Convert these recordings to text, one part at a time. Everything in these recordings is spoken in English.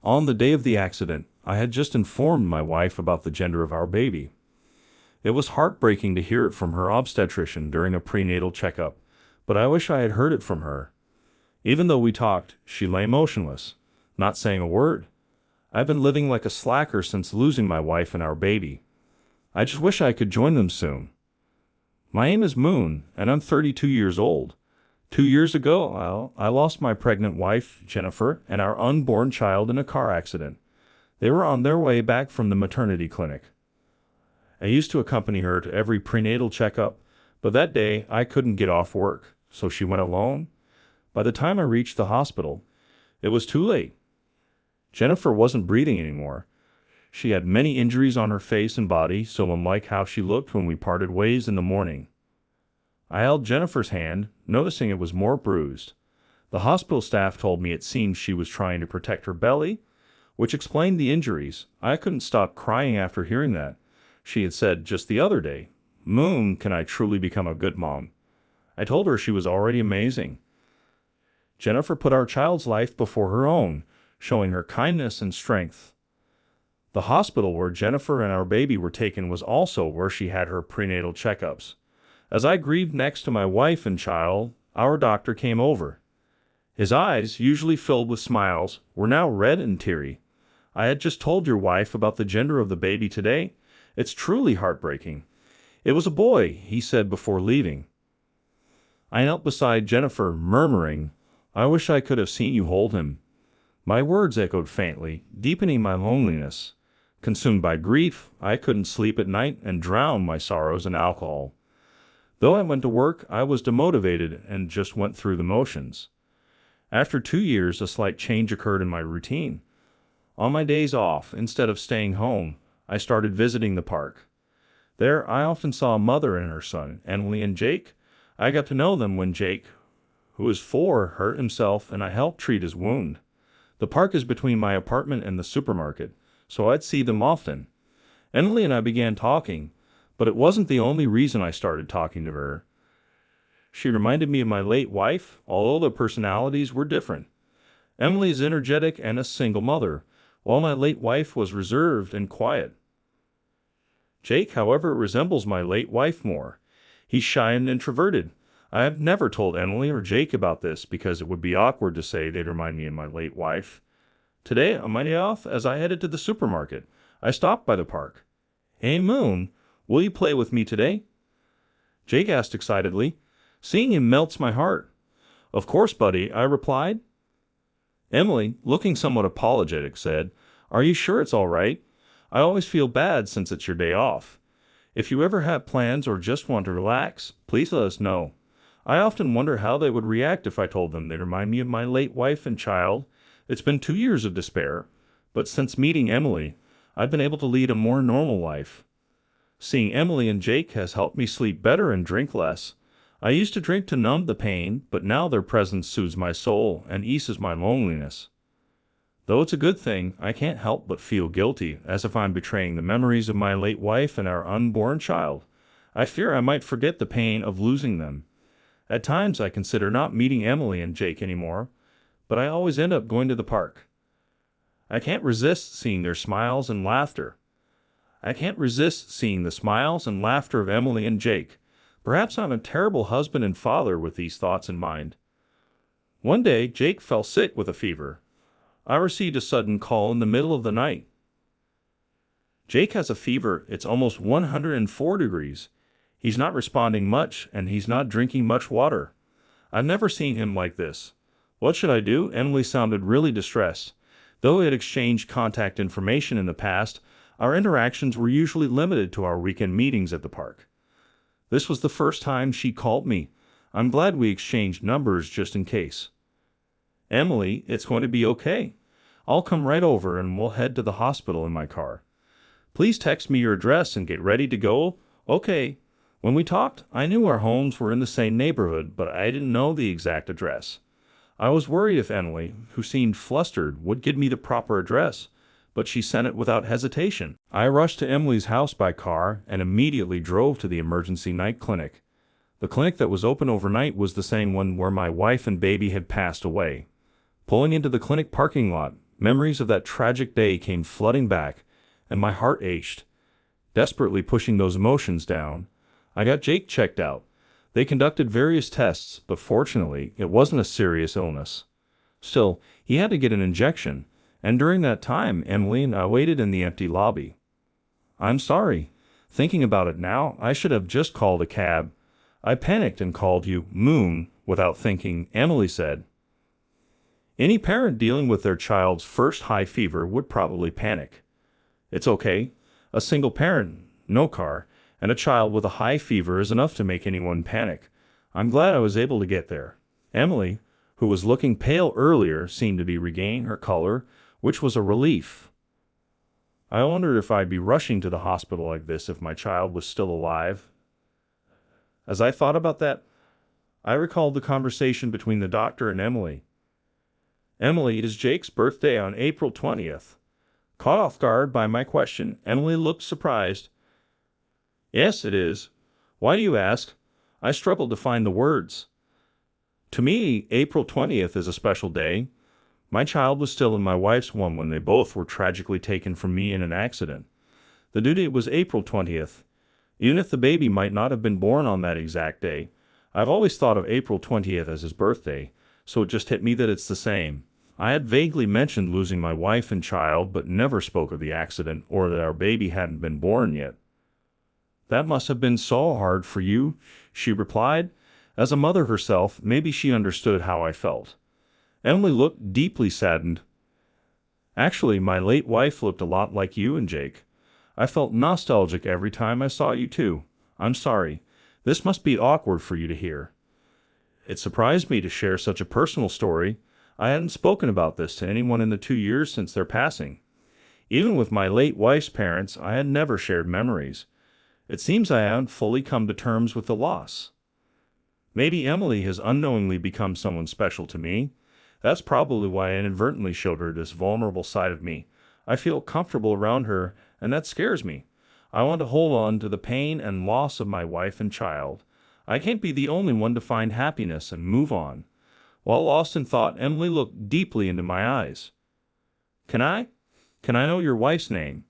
On the day of the accident, I had just informed my wife about the gender of our baby. It was heartbreaking to hear it from her obstetrician during a prenatal checkup, but I wish I had heard it from her. Even though we talked, she lay motionless, not saying a word. I've been living like a slacker since losing my wife and our baby. I just wish I could join them soon. My name is Moon, and I'm 32 years old. 2 years ago, I lost my pregnant wife, Jennifer, and our unborn child in a car accident. They were on their way back from the maternity clinic. I used to accompany her to every prenatal checkup, but that day I couldn't get off work, so she went alone. By the time I reached the hospital, it was too late. Jennifer wasn't breathing anymore. She had many injuries on her face and body, so unlike how she looked when we parted ways in the morning. I held Jennifer's hand, noticing it was more bruised. The hospital staff told me it seemed she was trying to protect her belly, which explained the injuries. I couldn't stop crying after hearing that. She had said just the other day, "Moon, can I truly become a good mom?" I told her she was already amazing. Jennifer put our child's life before her own, showing her kindness and strength. The hospital where Jennifer and our baby were taken was also where she had her prenatal checkups. As I grieved next to my wife and child, our doctor came over. His eyes, usually filled with smiles, were now red and teary. "I had just told your wife about the gender of the baby today. It's truly heartbreaking." "It was a boy," he said before leaving. I knelt beside Jennifer, murmuring, "I wish I could have seen you hold him." My words echoed faintly, deepening my loneliness. Consumed by grief, I couldn't sleep at night and drowned my sorrows in alcohol. Though I went to work, I was demotivated and just went through the motions. After 2 years, a slight change occurred in my routine. On my days off, instead of staying home, I started visiting the park. There, I often saw a mother and her son, Emily and Jake. I got to know them when Jake, who was 4, hurt himself, and I helped treat his wound. The park is between my apartment and the supermarket, so I'd see them often. Emily and I began talking, but it wasn't the only reason I started talking to her. She reminded me of my late wife, although their personalities were different. Emily is energetic and a single mother, while my late wife was reserved and quiet. Jake, however, resembles my late wife more. He's shy and introverted. I have never told Emily or Jake about this because it would be awkward to say they'd remind me of my late wife. Today, on my day off, as I headed to the supermarket, I stopped by the park. "Hey, Moon, will you play with me today?" Jake asked excitedly. Seeing him melts my heart. "Of course, buddy," I replied. Emily, looking somewhat apologetic, said, "Are you sure it's all right? I always feel bad since it's your day off. If you ever have plans or just want to relax, please let us know. I often wonder how they would react if I told them they remind me of my late wife and child. It's been 2 years of despair, but since meeting Emily, I've been able to lead a more normal life. Seeing Emily and Jake has helped me sleep better and drink less. I used to drink to numb the pain, but now their presence soothes my soul and eases my loneliness. Though it's a good thing, I can't help but feel guilty, as if I'm betraying the memories of my late wife and our unborn child. I fear I might forget the pain of losing them. At times I consider not meeting Emily and Jake anymore, but I always end up going to the park. I can't resist seeing their smiles and laughter. I can't resist seeing the smiles and laughter of Emily and Jake. Perhaps I'm a terrible husband and father with these thoughts in mind. One day, Jake fell sick with a fever. I received a sudden call in the middle of the night. Jake has a fever. It's almost 104 degrees. He's not responding much, and he's not drinking much water. I've never seen him like this. What should I do? Emily sounded really distressed. Though we had exchanged contact information in the past, our interactions were usually limited to our weekend meetings at the park. This was the first time she called me. I'm glad we exchanged numbers just in case. "Emily, it's going to be okay. I'll come right over and we'll head to the hospital in my car. Please text me your address and get ready to go." "Okay." When we talked, I knew our homes were in the same neighborhood, but I didn't know the exact address. I was worried if Emily, who seemed flustered, would give me the proper address, but she sent it without hesitation. I rushed to Emily's house by car and immediately drove to the emergency night clinic. The clinic that was open overnight was the same one where my wife and baby had passed away. Pulling into the clinic parking lot, Memories of that tragic day came flooding back, and my heart ached. Desperately pushing those emotions down, I got Jake checked out. They conducted various tests, but fortunately, it wasn't a serious illness. Still, he had to get an injection, and during that time, Emily and I waited in the empty lobby. I'm sorry. Thinking about it now, I should have just called a cab. I panicked and called you, Moon, without thinking, Emily said. Any parent dealing with their child's first high fever would probably panic. It's okay. A single parent, no car, and a child with a high fever is enough to make anyone panic. I'm glad I was able to get there. Emily, who was looking pale earlier, seemed to be regaining her color, which was a relief. I wondered if I'd be rushing to the hospital like this if my child was still alive. As I thought about that, I recalled the conversation between the doctor and Emily. Emily, it is Jake's birthday on April 20th. Caught off guard by my question, Emily looked surprised. Yes, it is. Why do you ask? I struggled to find the words. To me, April 20th is a special day. My child was still in my wife's womb when they both were tragically taken from me in an accident. The due date was April 20th. Even if the baby might not have been born on that exact day, I've always thought of April 20th as his birthday, so it just hit me that it's the same. I had vaguely mentioned losing my wife and child, but never spoke of the accident or that our baby hadn't been born yet. That must have been so hard for you, she replied. As a mother herself, maybe she understood how I felt. Emily looked deeply saddened. Actually, my late wife looked a lot like you and Jake. I felt nostalgic every time I saw you too. I'm sorry. This must be awkward for you to hear. It surprised me to share such a personal story. I hadn't spoken about this to anyone in the 2 years since their passing. Even with my late wife's parents, I had never shared memories. It seems I haven't fully come to terms with the loss. Maybe Emily has unknowingly become someone special to me. That's probably why I inadvertently showed her this vulnerable side of me. I feel comfortable around her, and that scares me. I want to hold on to the pain and loss of my wife and child. I can't be the only one to find happiness and move on. While lost in thought, Emily looked deeply into my eyes. Can I know your wife's name?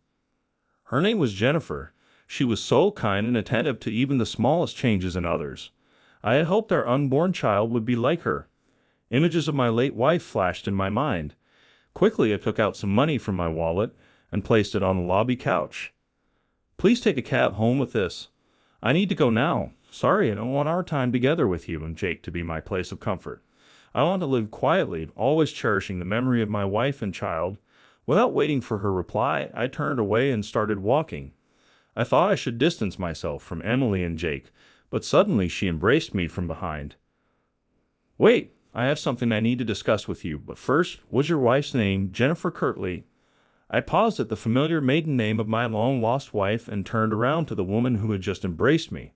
Her name was Jennifer. She was so kind and attentive to even the smallest changes in others. I had hoped our unborn child would be like her. Images of my late wife flashed in my mind. Quickly, I took out some money from my wallet and placed it on the lobby couch. Please take a cab home with this. I need to go now. Sorry, I don't want our time together with you and Jake to be my place of comfort. I want to live quietly, always cherishing the memory of my wife and child. Without waiting for her reply, I turned away and started walking. I thought I should distance myself from Emily and Jake, but suddenly she embraced me from behind. Wait, I have something I need to discuss with you, but first, was your wife's name Jennifer Kirtley? I paused at the familiar maiden name of my long-lost wife and turned around to the woman who had just embraced me.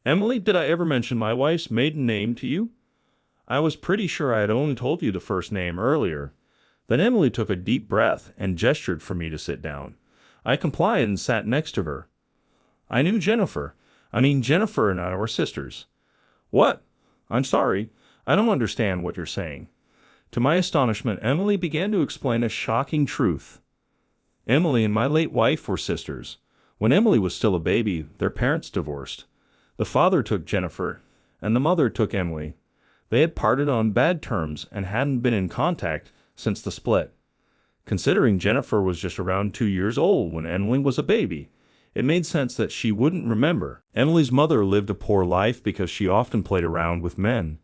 Emily, did I ever mention my wife's maiden name to you? I was pretty sure I had only told you the first name earlier. Then Emily took a deep breath and gestured for me to sit down. I complied and sat next to her. I knew Jennifer. Jennifer and I were sisters. What? I'm sorry. I don't understand what you're saying. To my astonishment, Emily began to explain a shocking truth. Emily and my late wife were sisters. When Emily was still a baby, their parents divorced. The father took Jennifer, and the mother took Emily. They had parted on bad terms and hadn't been in contact since the split. Considering Jennifer was just around 2 years old when Emily was a baby, it made sense that she wouldn't remember. Emily's mother lived a poor life because she often played around with men.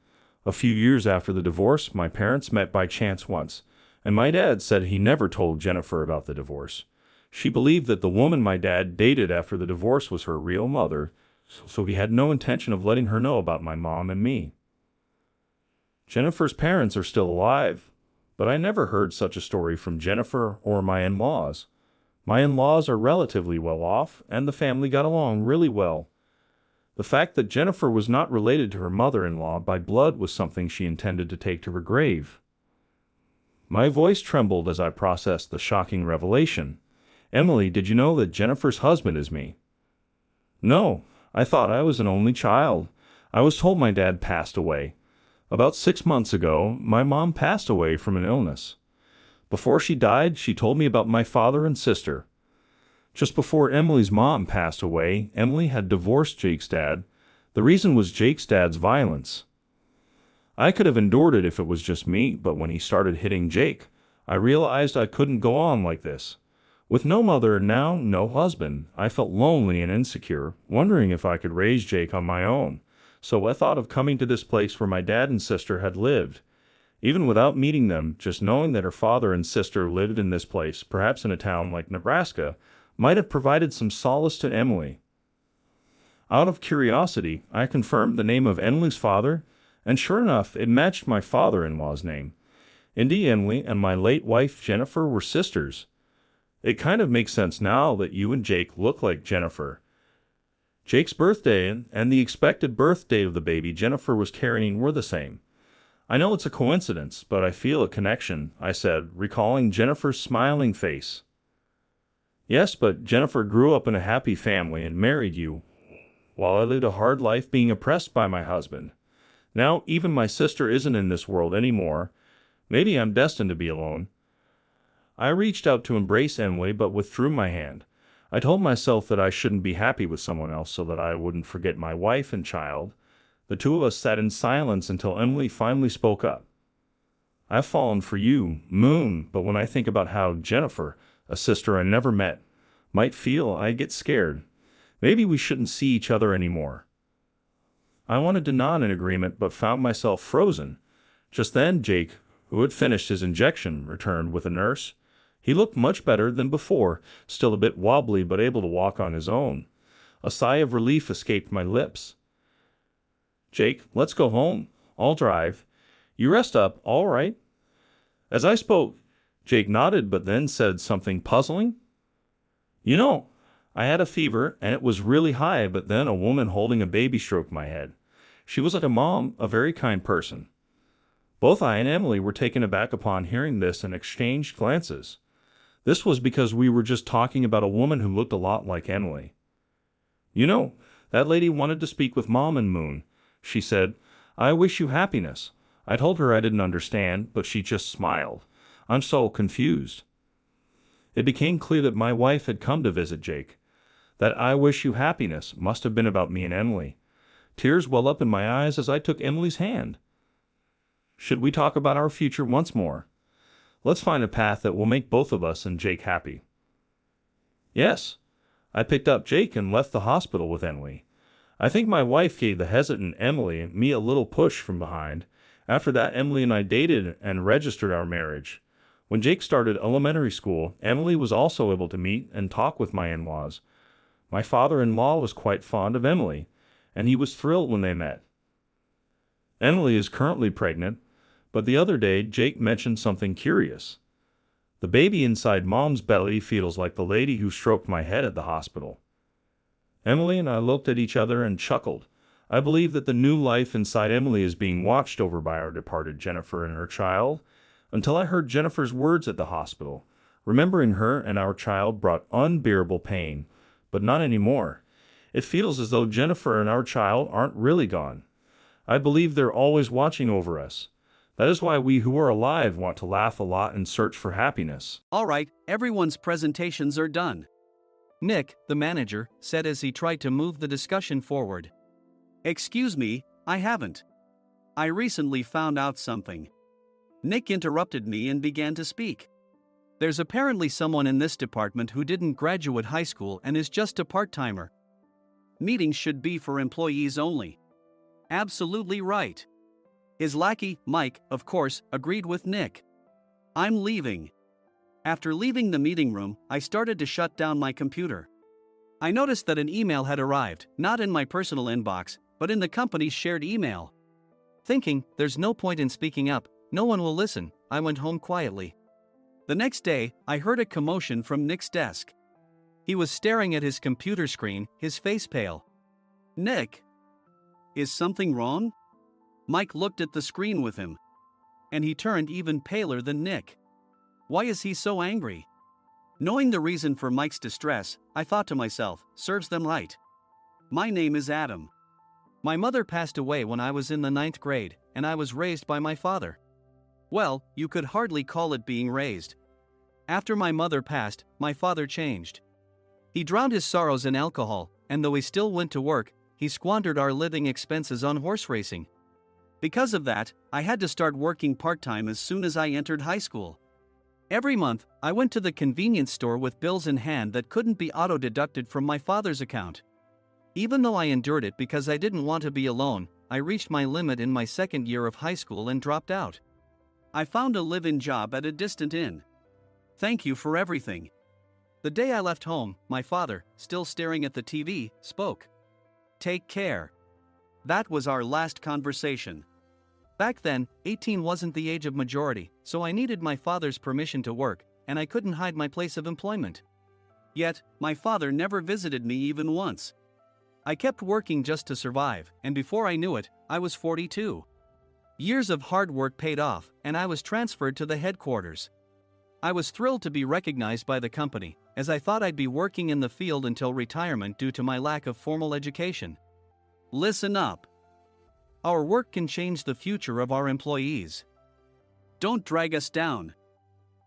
A few years after the divorce, my parents met by chance once, and my dad said he never told Jennifer about the divorce. She believed that the woman my dad dated after the divorce was her real mother, so he had no intention of letting her know about my mom and me. Jennifer's parents are still alive, but I never heard such a story from Jennifer or my in-laws. My in-laws are relatively well off, and the family got along really well. The fact that Jennifer was not related to her mother-in-law by blood was something she intended to take to her grave. My voice trembled as I processed the shocking revelation. Emily, did you know that Jennifer's husband is me? No, I thought I was an only child. I was told my dad passed away. About 6 months ago, my mom passed away from an illness. Before she died, she told me about my father and sister. Just before Emily's mom passed away, Emily had divorced Jake's dad. The reason was Jake's dad's violence. I could have endured it if it was just me, but when he started hitting Jake, I realized I couldn't go on like this. With no mother and now no husband, I felt lonely and insecure, wondering if I could raise Jake on my own. So I thought of coming to this place where my dad and sister had lived. Even without meeting them, just knowing that her father and sister lived in this place, perhaps in a town like Nebraska, might have provided some solace to Emily. Out of curiosity, I confirmed the name of Emily's father, and sure enough, it matched my father-in-law's name. Indeed, Emily and my late wife Jennifer were sisters. It kind of makes sense now that you and Jake look like Jennifer. Jake's birthday and the expected birth date of the baby Jennifer was carrying were the same. I know it's a coincidence, but I feel a connection, I said, recalling Jennifer's smiling face. Yes, but Jennifer grew up in a happy family and married you, while I lived a hard life being oppressed by my husband. Now, even my sister isn't in this world anymore. Maybe I'm destined to be alone. I reached out to embrace Emily, but withdrew my hand. I told myself that I shouldn't be happy with someone else so that I wouldn't forget my wife and child. The two of us sat in silence until Emily finally spoke up. I've fallen for you, Moon, but when I think about how Jennifer, a sister I never met, might feel, I get scared. Maybe we shouldn't see each other anymore. I wanted to nod in agreement, but found myself frozen. Just then, Jake, who had finished his injection, returned with a nurse. He looked much better than before, still a bit wobbly but able to walk on his own. A sigh of relief escaped my lips. Jake, let's go home. I'll drive. You rest up, all right? As I spoke, Jake nodded but then said something puzzling. You know, I had a fever and it was really high, but then a woman holding a baby stroked my head. She was like a mom, a very kind person. Both I and Emily were taken aback upon hearing this and exchanged glances. This was because we were just talking about a woman who looked a lot like Emily. You know, that lady wanted to speak with Mom and Moon. She said, I wish you happiness. I told her I didn't understand, but she just smiled. I'm so confused. It became clear that my wife had come to visit Jake. That I wish you happiness must have been about me and Emily. Tears well up in my eyes as I took Emily's hand. Should we talk about our future once more? Let's find a path that will make both of us and Jake happy. Yes. I picked up Jake and left the hospital with Emily. I think my wife gave the hesitant Emily and me a little push from behind. After that, Emily and I dated and registered our marriage. When Jake started elementary school, Emily was also able to meet and talk with my in-laws. My father-in-law was quite fond of Emily, and he was thrilled when they met. Emily is currently pregnant, but the other day Jake mentioned something curious. The baby inside Mom's belly feels like the lady who stroked my head at the hospital. Emily and I looked at each other and chuckled. I believe that the new life inside Emily is being watched over by our departed Jennifer and her child, until I heard Jennifer's words at the hospital. Remembering her and our child brought unbearable pain, but not anymore. It feels as though Jennifer and our child aren't really gone. I believe they're always watching over us. That is why we who are alive want to laugh a lot and search for happiness. All right, everyone's presentations are done. Nick, the manager, said as he tried to move the discussion forward. Excuse me, I haven't. I recently found out something. Nick interrupted me and began to speak. There's apparently someone in this department who didn't graduate high school and is just a part-timer. Meetings should be for employees only. Absolutely right. His lackey, Mike, of course, agreed with Nick. I'm leaving. After leaving the meeting room, I started to shut down my computer. I noticed that an email had arrived, not in my personal inbox, but in the company's shared email. Thinking, there's no point in speaking up, no one will listen, I went home quietly. The next day, I heard a commotion from Nick's desk. He was staring at his computer screen, his face pale. Nick? Is something wrong? Mike looked at the screen with him. And he turned even paler than Nick. Why is he so angry? Knowing the reason for Mike's distress, I thought to myself, serves them right. My name is Adam. My mother passed away when I was in the 9th grade, and I was raised by my father. Well, you could hardly call it being raised. After my mother passed, my father changed. He drowned his sorrows in alcohol, and though he still went to work, he squandered our living expenses on horse racing. Because of that, I had to start working part-time as soon as I entered high school. Every month, I went to the convenience store with bills in hand that couldn't be auto-deducted from my father's account. Even though I endured it because I didn't want to be alone, I reached my limit in my second year of high school and dropped out. I found a live-in job at a distant inn. Thank you for everything. The day I left home, my father, still staring at the TV, spoke. Take care. That was our last conversation. Back then, 18 wasn't the age of majority, so I needed my father's permission to work, and I couldn't hide my place of employment. Yet, my father never visited me even once. I kept working just to survive, and before I knew it, I was 42. Years of hard work paid off, and I was transferred to the headquarters. I was thrilled to be recognized by the company, as I thought I'd be working in the field until retirement due to my lack of formal education. Listen up. Our work can change the future of our employees. Don't drag us down.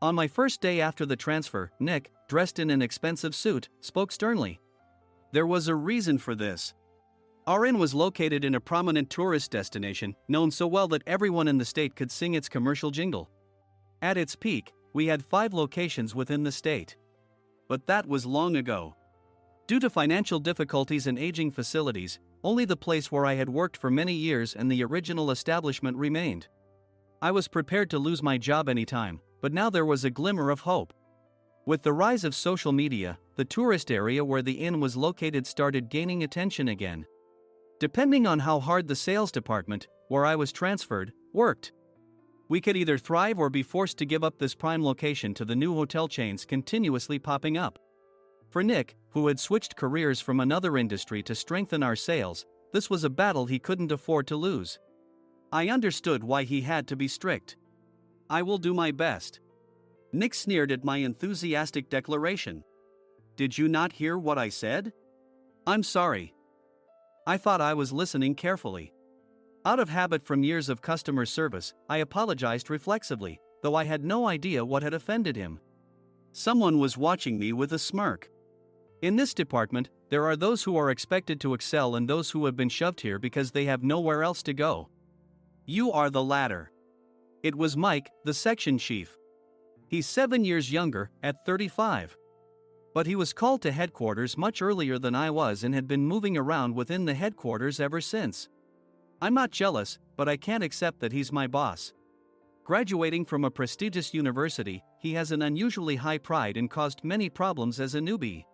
On my first day after the transfer, Nick, dressed in an expensive suit, spoke sternly. There was a reason for this. Our inn was located in a prominent tourist destination, known so well that everyone in the state could sing its commercial jingle. At its peak, we had 5 locations within the state. But that was long ago. Due to financial difficulties and aging facilities, only the place where I had worked for many years and the original establishment remained. I was prepared to lose my job anytime, but now there was a glimmer of hope. With the rise of social media, the tourist area where the inn was located started gaining attention again. Depending on how hard the sales department, where I was transferred, worked, we could either thrive or be forced to give up this prime location to the new hotel chains continuously popping up. For Nick, who had switched careers from another industry to strengthen our sales, this was a battle he couldn't afford to lose. I understood why he had to be strict. I will do my best. Nick sneered at my enthusiastic declaration. Did you not hear what I said? I'm sorry. I thought I was listening carefully. Out of habit from years of customer service, I apologized reflexively, though I had no idea what had offended him. Someone was watching me with a smirk. In this department, there are those who are expected to excel and those who have been shoved here because they have nowhere else to go. You are the latter. It was Mike, the section chief. He's 7 years younger, at 35. But he was called to headquarters much earlier than I was and had been moving around within the headquarters ever since. I'm not jealous, but I can't accept that he's my boss. Graduating from a prestigious university, he has an unusually high pride and caused many problems as a newbie,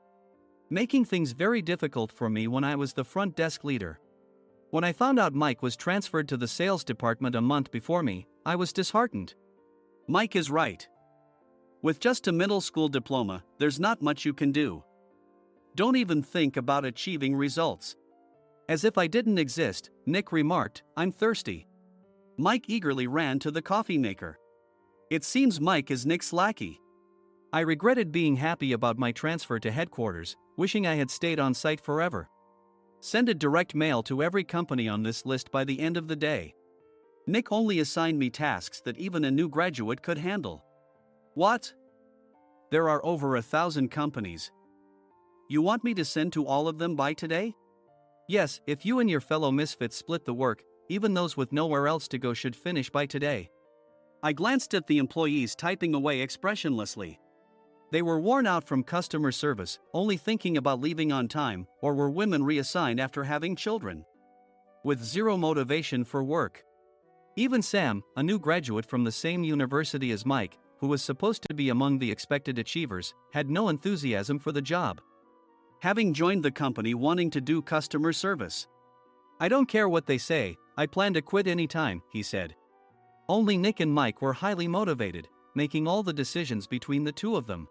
making things very difficult for me when I was the front desk leader. When I found out Mike was transferred to the sales department a month before me, I was disheartened. Mike is right. With just a middle school diploma, there's not much you can do. Don't even think about achieving results. As if I didn't exist, Nick remarked, I'm thirsty. Mike eagerly ran to the coffee maker. It seems Mike is Nick's lackey. I regretted being happy about my transfer to headquarters, wishing I had stayed on site forever. Send a direct mail to every company on this list by the end of the day. Nick only assigned me tasks that even a new graduate could handle. What? There are over 1,000 companies. You want me to send to all of them by today? Yes, if you and your fellow misfits split the work, even those with nowhere else to go should finish by today. I glanced at the employees typing away expressionlessly. They were worn out from customer service, only thinking about leaving on time, or were women reassigned after having children, with zero motivation for work. Even Sam, a new graduate from the same university as Mike, who was supposed to be among the expected achievers, had no enthusiasm for the job, having joined the company wanting to do customer service. I don't care what they say, I plan to quit anytime, he said. Only Nick and Mike were highly motivated, making all the decisions between the two of them.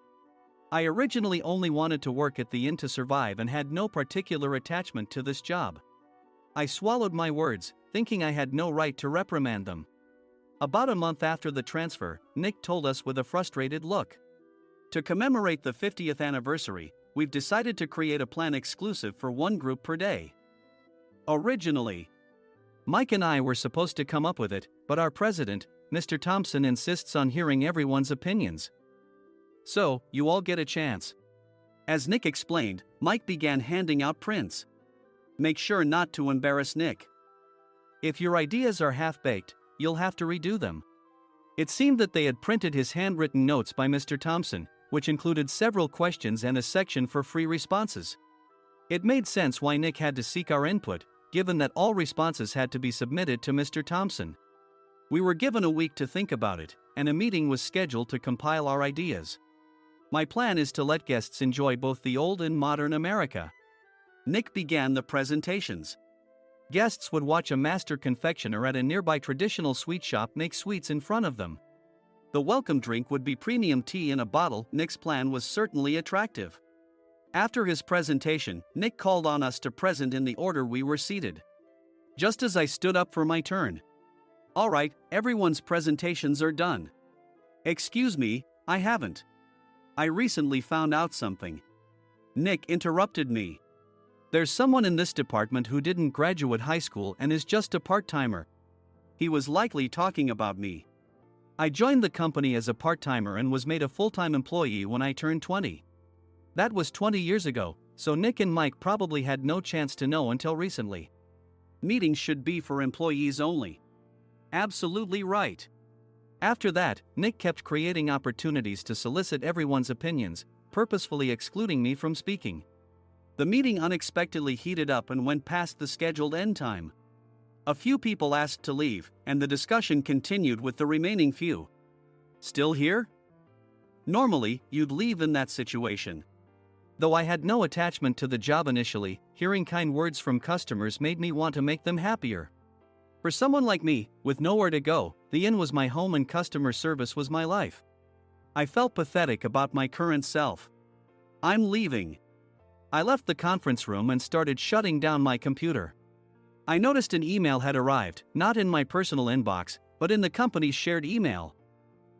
I originally only wanted to work at the inn to survive and had no particular attachment to this job. I swallowed my words, thinking I had no right to reprimand them. About a month after the transfer, Nick told us with a frustrated look. To commemorate the 50th anniversary, we've decided to create a plan exclusive for one group per day. Originally, Mike and I were supposed to come up with it, but our president, Mr. Thompson, insists on hearing everyone's opinions. So, you all get a chance. As Nick explained, Mike began handing out prints. Make sure not to embarrass Nick. If your ideas are half-baked, you'll have to redo them. It seemed that they had printed his handwritten notes by Mr. Thompson, which included several questions and a section for free responses. It made sense why Nick had to seek our input, given that all responses had to be submitted to Mr. Thompson. We were given a week to think about it, and a meeting was scheduled to compile our ideas. My plan is to let guests enjoy both the old and modern America. Nick began the presentations. Guests would watch a master confectioner at a nearby traditional sweet shop make sweets in front of them. The welcome drink would be premium tea in a bottle. Nick's plan was certainly attractive. After his presentation, Nick called on us to present in the order we were seated. Just as I stood up for my turn. All right, everyone's presentations are done. Excuse me, I haven't. I recently found out something. Nick interrupted me. There's someone in this department who didn't graduate high school and is just a part-timer. He was likely talking about me. I joined the company as a part-timer and was made a full-time employee when I turned 20. That was 20 years ago, so Nick and Mike probably had no chance to know until recently. Meetings should be for employees only. Absolutely right. After that, Nick kept creating opportunities to solicit everyone's opinions, purposefully excluding me from speaking. The meeting unexpectedly heated up and went past the scheduled end time. A few people asked to leave, and the discussion continued with the remaining few. Still here? Normally, you'd leave in that situation. Though I had no attachment to the job initially, hearing kind words from customers made me want to make them happier. For someone like me, with nowhere to go, the inn was my home and customer service was my life. I felt pathetic about my current self. I'm leaving. I left the conference room and started shutting down my computer. I noticed an email had arrived, not in my personal inbox, but in the company's shared email.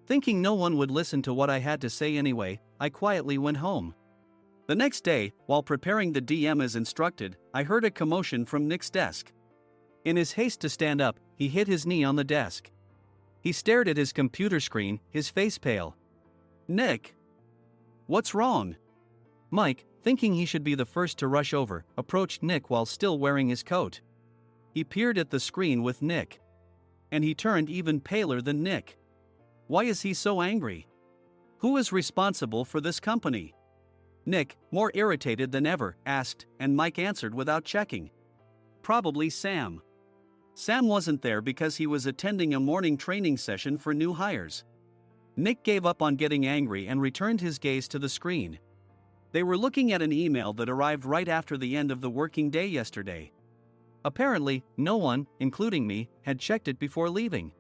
Thinking no one would listen to what I had to say anyway, I quietly went home. The next day, while preparing the DM as instructed, I heard a commotion from Nick's desk. In his haste to stand up, he hit his knee on the desk. He stared at his computer screen, his face pale. Nick! What's wrong? Mike, thinking he should be the first to rush over, approached Nick while still wearing his coat. He peered at the screen with Nick. And he turned even paler than Nick. Why is he so angry? Who is responsible for this company? Nick, more irritated than ever, asked, and Mike answered without checking. Probably Sam. Sam wasn't there because he was attending a morning training session for new hires. Nick gave up on getting angry and returned his gaze to the screen. They were looking at an email that arrived right after the end of the working day yesterday. Apparently, no one, including me, had checked it before leaving.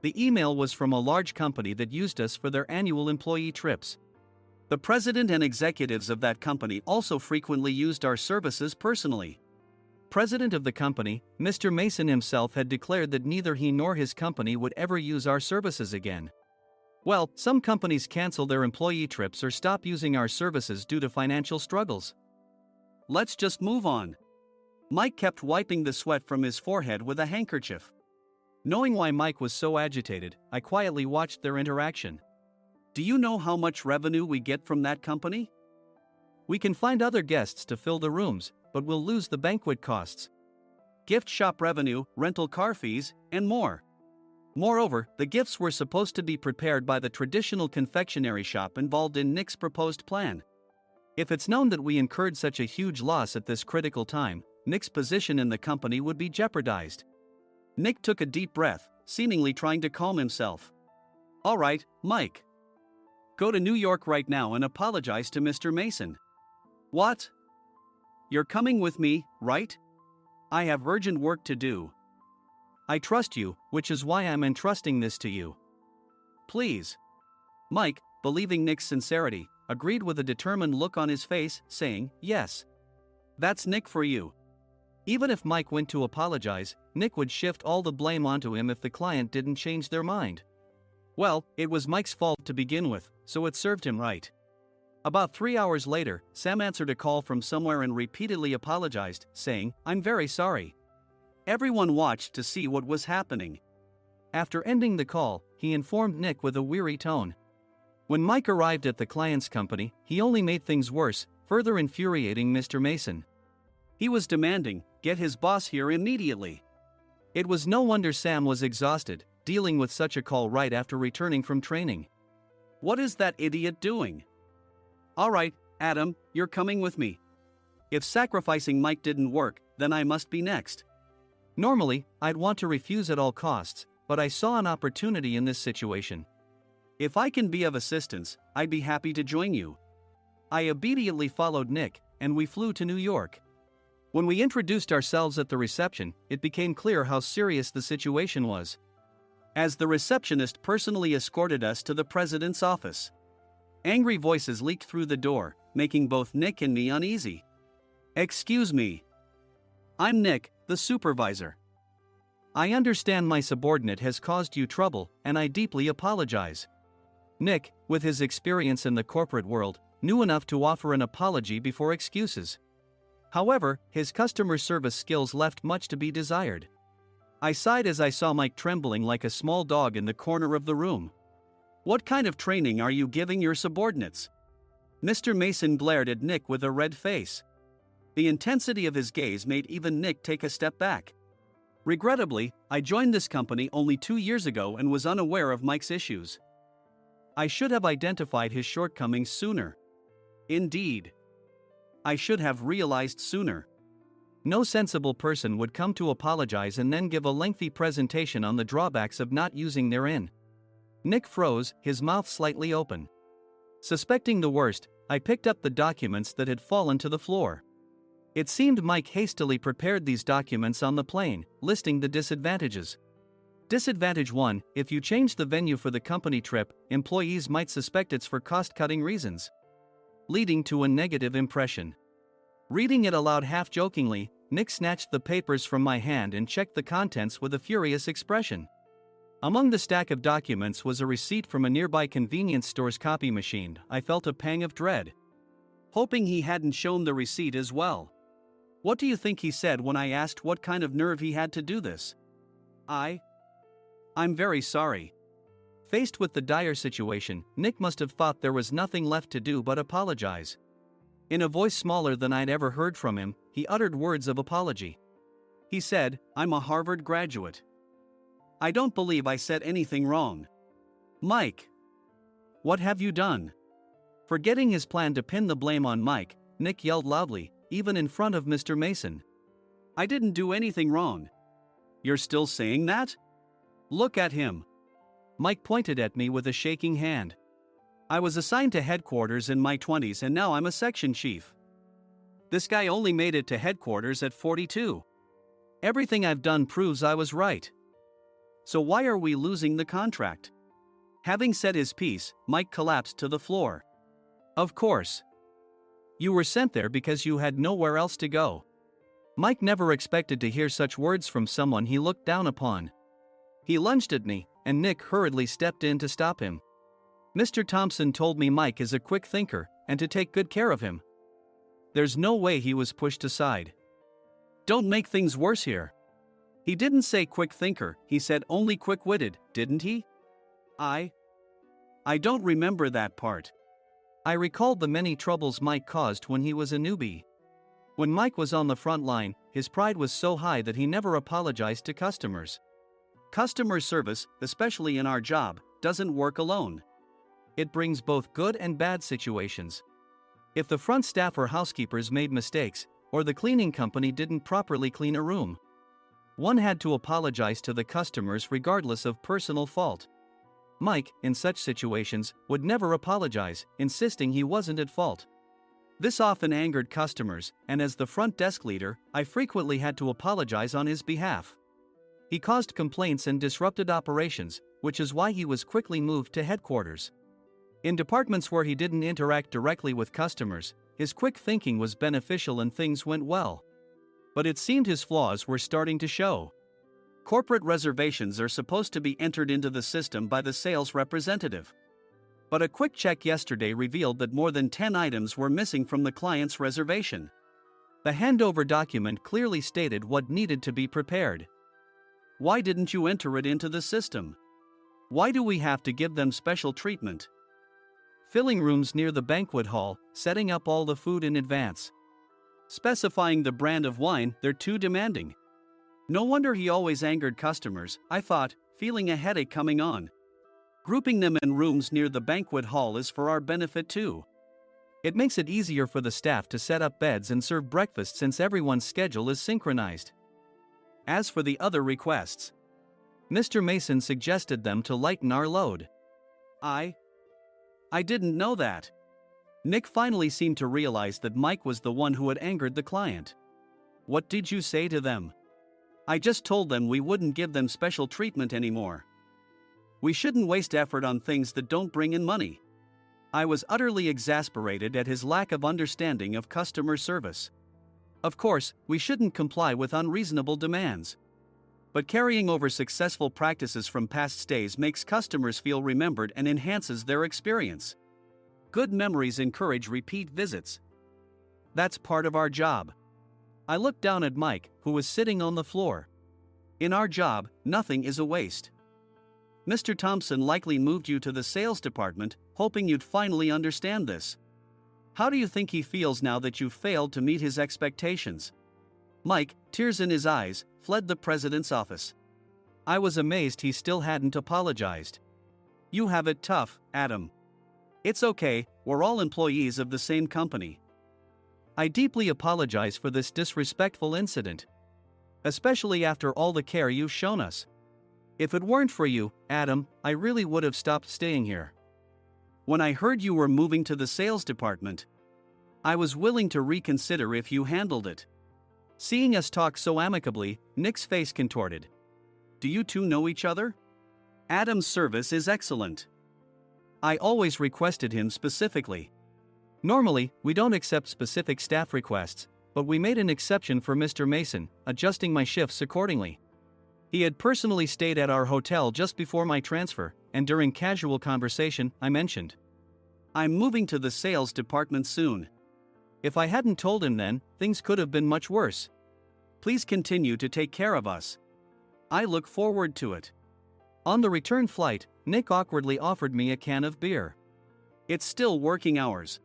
The email was from a large company that used us for their annual employee trips. The president and executives of that company also frequently used our services personally. President of the company, Mr. Mason himself had declared that neither he nor his company would ever use our services again. Well, some companies cancel their employee trips or stop using our services due to financial struggles. Let's just move on. Mike kept wiping the sweat from his forehead with a handkerchief. Knowing why Mike was so agitated, I quietly watched their interaction. Do you know how much revenue we get from that company? We can find other guests to fill the rooms, but we'll lose the banquet costs, gift shop revenue, rental car fees, and more. Moreover, the gifts were supposed to be prepared by the traditional confectionery shop involved in Nick's proposed plan. If it's known that we incurred such a huge loss at this critical time, Nick's position in the company would be jeopardized. Nick took a deep breath, seemingly trying to calm himself. All right, Mike. Go to New York right now and apologize to Mr. Mason. What? You're coming with me, right? I have urgent work to do. I trust you, which is why I'm entrusting this to you. Please. Mike, believing Nick's sincerity, agreed with a determined look on his face, saying, yes. That's Nick for you. Even if Mike went to apologize, Nick would shift all the blame onto him if the client didn't change their mind. Well, it was Mike's fault to begin with, so it served him right. About 3 hours later, Sam answered a call from somewhere and repeatedly apologized, saying, I'm very sorry. Everyone watched to see what was happening. After ending the call, he informed Nick with a weary tone. When Mike arrived at the client's company, he only made things worse, further infuriating Mr. Mason. He was demanding, "Get his boss here immediately." It was no wonder Sam was exhausted, dealing with such a call right after returning from training. "What is that idiot doing?" "All right, Adam, you're coming with me. If sacrificing Mike didn't work, then I must be next." Normally, I'd want to refuse at all costs, but I saw an opportunity in this situation. "If I can be of assistance, I'd be happy to join you." I immediately followed Nick, and we flew to New York. When we introduced ourselves at the reception, it became clear how serious the situation was, as the receptionist personally escorted us to the president's office. Angry voices leaked through the door, making both Nick and me uneasy. "Excuse me. I'm Nick, the supervisor. I understand my subordinate has caused you trouble, and I deeply apologize." Nick, with his experience in the corporate world, knew enough to offer an apology before excuses. However, his customer service skills left much to be desired. I sighed as I saw Mike trembling like a small dog in the corner of the room. "What kind of training are you giving your subordinates?" Mr. Mason glared at Nick with a red face. The intensity of his gaze made even Nick take a step back. Regrettably, I joined this company only 2 years ago and was unaware of Mike's issues. I should have identified his shortcomings sooner. Indeed, I should have realized sooner. No sensible person would come to apologize and then give a lengthy presentation on the drawbacks of not using therein. Nick froze, his mouth slightly open. Suspecting the worst, I picked up the documents that had fallen to the floor. It seemed Mike hastily prepared these documents on the plane, listing the disadvantages. Disadvantage 1: if you change the venue for the company trip, employees might suspect it's for cost-cutting reasons, leading to a negative impression. Reading it aloud half-jokingly, Nick snatched the papers from my hand and checked the contents with a furious expression. Among the stack of documents was a receipt from a nearby convenience store's copy machine. I felt a pang of dread, hoping he hadn't shown the receipt as well. What do you think he said when I asked what kind of nerve he had to do this? I'm very sorry." Faced with the dire situation, Nick must have thought there was nothing left to do but apologize. In a voice smaller than I'd ever heard from him, he uttered words of apology. He said, "I'm a Harvard graduate. I don't believe I said anything wrong." "Mike, what have you done?" Forgetting his plan to pin the blame on Mike, Nick yelled loudly, even in front of Mr. Mason. "I didn't do anything wrong." "You're still saying that? Look at him." Mike pointed at me with a shaking hand. "I was assigned to headquarters in my 20s and now I'm a section chief. This guy only made it to headquarters at 42. Everything I've done proves I was right. So why are we losing the contract?" Having said his piece, Mike collapsed to the floor. "Of course. You were sent there because you had nowhere else to go." Mike never expected to hear such words from someone he looked down upon. He lunged at me, and Nick hurriedly stepped in to stop him. "Mr. Thompson told me Mike is a quick thinker, and to take good care of him." There's no way he was pushed aside. "Don't make things worse here. He didn't say quick thinker, he said only quick-witted, didn't he?" I don't remember that part." I recalled the many troubles Mike caused when he was a newbie. When Mike was on the front line, his pride was so high that he never apologized to customers. Customer service, especially in our job, doesn't work alone. It brings both good and bad situations. If the front staff or housekeepers made mistakes, or the cleaning company didn't properly clean a room, one had to apologize to the customers regardless of personal fault. Mike, in such situations, would never apologize, insisting he wasn't at fault. This often angered customers, and as the front desk leader, I frequently had to apologize on his behalf. He caused complaints and disrupted operations, which is why he was quickly moved to headquarters. In departments where he didn't interact directly with customers, his quick thinking was beneficial and things went well. But it seemed his flaws were starting to show. Corporate reservations are supposed to be entered into the system by the sales representative. But a quick check yesterday revealed that more than 10 items were missing from the client's reservation. The handover document clearly stated what needed to be prepared. Why didn't you enter it into the system? Why do we have to give them special treatment? filling rooms near the banquet hall, setting up all the food in advance. Specifying the brand of wine, they're too demanding. No wonder he always angered customers, I thought, feeling a headache coming on. Grouping them in rooms near the banquet hall is for our benefit too. It makes it easier for the staff to set up beds and serve breakfast since everyone's schedule is synchronized. As for the other requests, Mr. Mason suggested them to lighten our load. I didn't know that. Nick finally seemed to realize that Mike was the one who had angered the client. What did you say to them? I just told them we wouldn't give them special treatment anymore. We shouldn't waste effort on things that don't bring in money. I was utterly exasperated at his lack of understanding of customer service. Of course, we shouldn't comply with unreasonable demands. But carrying over successful practices from past stays makes customers feel remembered and enhances their experience. Good memories encourage repeat visits. That's part of our job. I looked down at Mike, who was sitting on the floor. In our job, nothing is a waste. Mr. Thompson likely moved you to the sales department, hoping you'd finally understand this. How do you think he feels now that you failed to meet his expectations? Mike, tears in his eyes, fled the president's office. I was amazed he still hadn't apologized. You have it tough, Adam. It's okay, we're all employees of the same company. I deeply apologize for this disrespectful incident. Especially after all the care you've shown us. If it weren't for you, Adam, I really would have stopped staying here. When I heard you were moving to the sales department, I was willing to reconsider if you handled it. Seeing us talk so amicably, Nick's face contorted. Do you two know each other? Adam's service is excellent. I always requested him specifically. Normally, we don't accept specific staff requests, but we made an exception for Mr. Mason, adjusting my shifts accordingly. He had personally stayed at our hotel just before my transfer, and during casual conversation, I mentioned, I'm moving to the sales department soon. If I hadn't told him then, things could have been much worse. Please continue to take care of us. I look forward to it. On the return flight, Nick awkwardly offered me a can of beer. It's still working hours.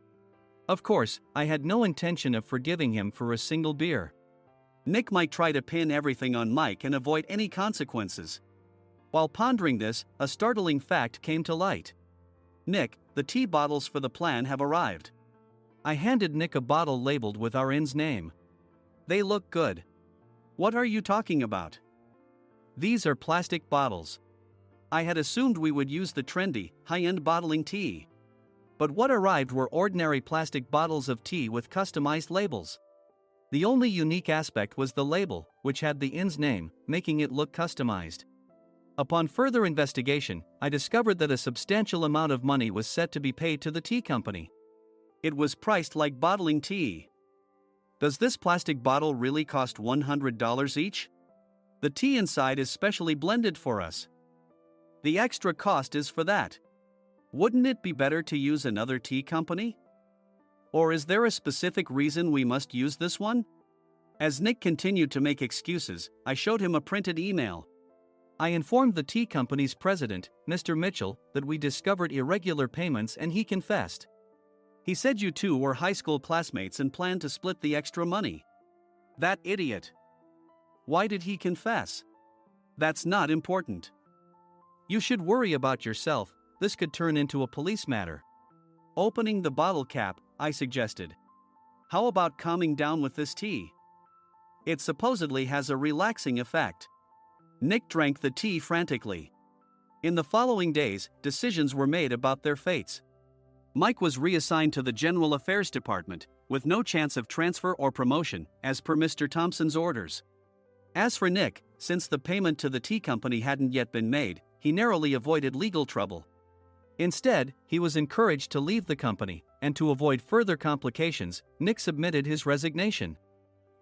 Of course, I had no intention of forgiving him for a single beer. Nick might try to pin everything on Mike and avoid any consequences. While pondering this, a startling fact came to light. Nick, the tea bottles for the plan have arrived. I handed Nick a bottle labeled with our inn's name. They look good. What are you talking about? These are plastic bottles. I had assumed we would use the trendy, high-end bottling tea. But what arrived were ordinary plastic bottles of tea with customized labels. The only unique aspect was the label, which had the inn's name, making it look customized. Upon further investigation, I discovered that a substantial amount of money was set to be paid to the tea company. It was priced like bottling tea. Does this plastic bottle really cost $100 each? The tea inside is specially blended for us. The extra cost is for that. Wouldn't it be better to use another tea company? Or is there a specific reason we must use this one? As Nick continued to make excuses, I showed him a printed email. I informed the tea company's president, Mr. Mitchell, that we discovered irregular payments and he confessed. He said you two were high school classmates and planned to split the extra money. That idiot. Why did he confess? That's not important. You should worry about yourself, this could turn into a police matter. Opening the bottle cap, I suggested. How about calming down with this tea? It supposedly has a relaxing effect. Nick drank the tea frantically. In the following days, decisions were made about their fates. Mike was reassigned to the General Affairs Department, with no chance of transfer or promotion, as per Mr. Thompson's orders. As for Nick, since the payment to the tea company hadn't yet been made, he narrowly avoided legal trouble. Instead, he was encouraged to leave the company, and to avoid further complications, Nick submitted his resignation.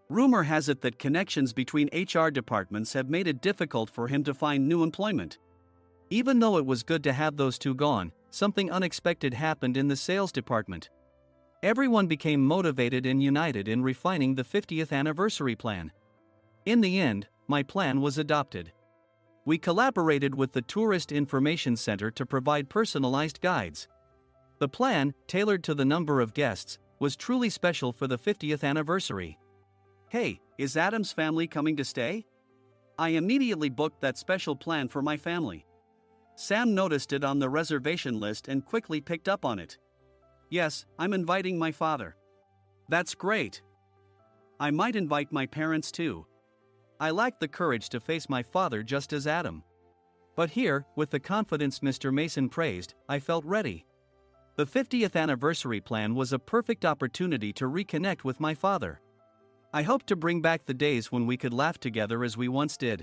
Rumor has it that connections between HR departments have made it difficult for him to find new employment. Even though it was good to have those two gone, something unexpected happened in the sales department. Everyone became motivated and united in refining the 50th anniversary plan. In the end, my plan was adopted. We collaborated with the Tourist Information Center to provide personalized guides. The plan, tailored to the number of guests, was truly special for the 50th anniversary. "Hey, is Adam's family coming to stay?" I immediately booked that special plan for my family. Sam noticed it on the reservation list and quickly picked up on it. "Yes, I'm inviting my father." "That's great. I might invite my parents too." I lacked the courage to face my father just as Adam. But here, with the confidence Mr. Mason praised, I felt ready. The 50th anniversary plan was a perfect opportunity to reconnect with my father. I hoped to bring back the days when we could laugh together as we once did.